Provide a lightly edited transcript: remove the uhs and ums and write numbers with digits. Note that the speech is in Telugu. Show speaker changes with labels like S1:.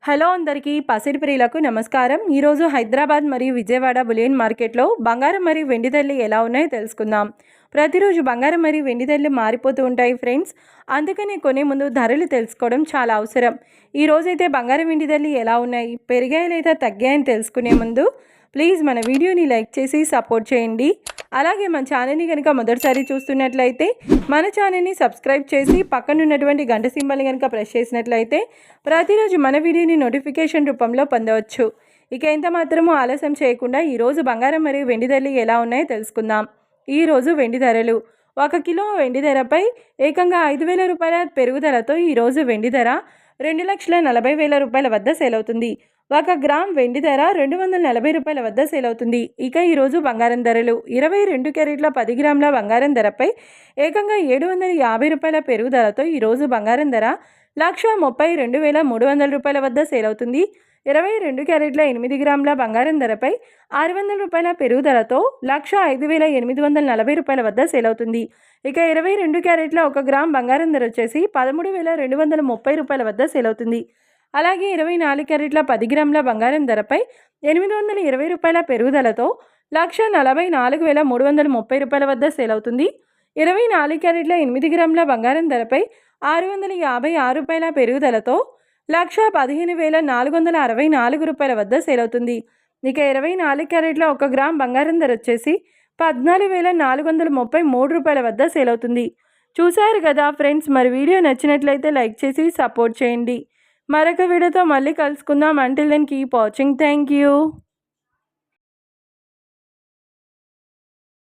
S1: హలో అందరికీ పసిడి ప్రియులకు నమస్కారం. ఈరోజు హైదరాబాద్ మరియు విజయవాడ బులియన్ మార్కెట్లో బంగారం మరియు వెండి ధరలు ఎలా ఉన్నాయో తెలుసుకుందాం. ప్రతిరోజు బంగారం మరియు వెండి ధరలు మారిపోతూ ఉంటాయి ఫ్రెండ్స్. అందుకని కొనే ముందు ధరలు తెలుసుకోవడం చాలా అవసరం. ఈరోజైతే బంగారం వెండి ధరలు ఎలా ఉన్నాయి, పెరిగాయి లేదా తగ్గాయని తెలుసుకునే ముందు ప్లీజ్ మన వీడియోని లైక్ చేసి సపోర్ట్ చేయండి. అలాగే మన ఛానల్ని కనుక మొదటిసారి చూస్తున్నట్లయితే మన ఛానల్ని సబ్స్క్రైబ్ చేసి పక్కనున్నటువంటి గంట సింబల్ని కనుక ప్రెస్ చేసినట్లయితే ప్రతిరోజు మన వీడియోని నోటిఫికేషన్ రూపంలో పొందవచ్చు. ఇక ఎంత మాత్రమూ ఆలస్యం చేయకుండా ఈరోజు బంగారం మరియు వెండి ధరలు ఎలా ఉన్నాయో తెలుసుకుందాం. ఈరోజు వెండి ధరలు 1 కిలో వెండి ధరపై ఏకంగా 5,000 రూపాయల పెరుగుదలతో ఈరోజు వెండి ధర 2,40,000 రూపాయల వద్ద సేల్ అవుతుంది. 1 గ్రామ్ వెండి ధర 240 రూపాయల వద్ద సేల్ అవుతుంది. ఇక ఈరోజు బంగారం ధరలు 22 క్యారెట్ల 10 గ్రాముల బంగారం ధరపై ఏకంగా 750 రూపాయల పెరుగుదలతో ఈరోజు బంగారం ధర 1,32,300 రూపాయల వద్ద సేల్ అవుతుంది. 22 క్యారెట్ల 8 గ్రాముల బంగారం ధరపై 600 రూపాయల పెరుగుదలతో 1,05,840 రూపాయల వద్ద సేల్ అవుతుంది. ఇక 22 క్యారెట్ల 1 గ్రామ్ బంగారం ధర వచ్చేసి 13,230 రూపాయల వద్ద సేల్ అవుతుంది. అలాగే 24 క్యారెట్ల 10 గ్రాముల బంగారం ధరపై 820 రూపాయల పెరుగుదలతో 1,44,330 రూపాయల వద్ద సేల్ అవుతుంది. 24 క్యారెట్ల 8 గ్రాముల బంగారం ధరపై 656 రూపాయల పెరుగుదలతో 1,15,464 రూపాయల వద్ద సేల్ అవుతుంది. ఇక 24 క్యారెట్ల 1 గ్రామ్ బంగారం ధర వచ్చేసి 14,433 రూపాయల వద్ద సేల్ అవుతుంది. చూశారు కదా ఫ్రెండ్స్, మరి వీడియో నచ్చినట్లయితే లైక్ చేసి సపోర్ట్ చేయండి. మరొక వీడియోతో మళ్ళీ కలుసుకుందాం. Until then keep watching. Thank you.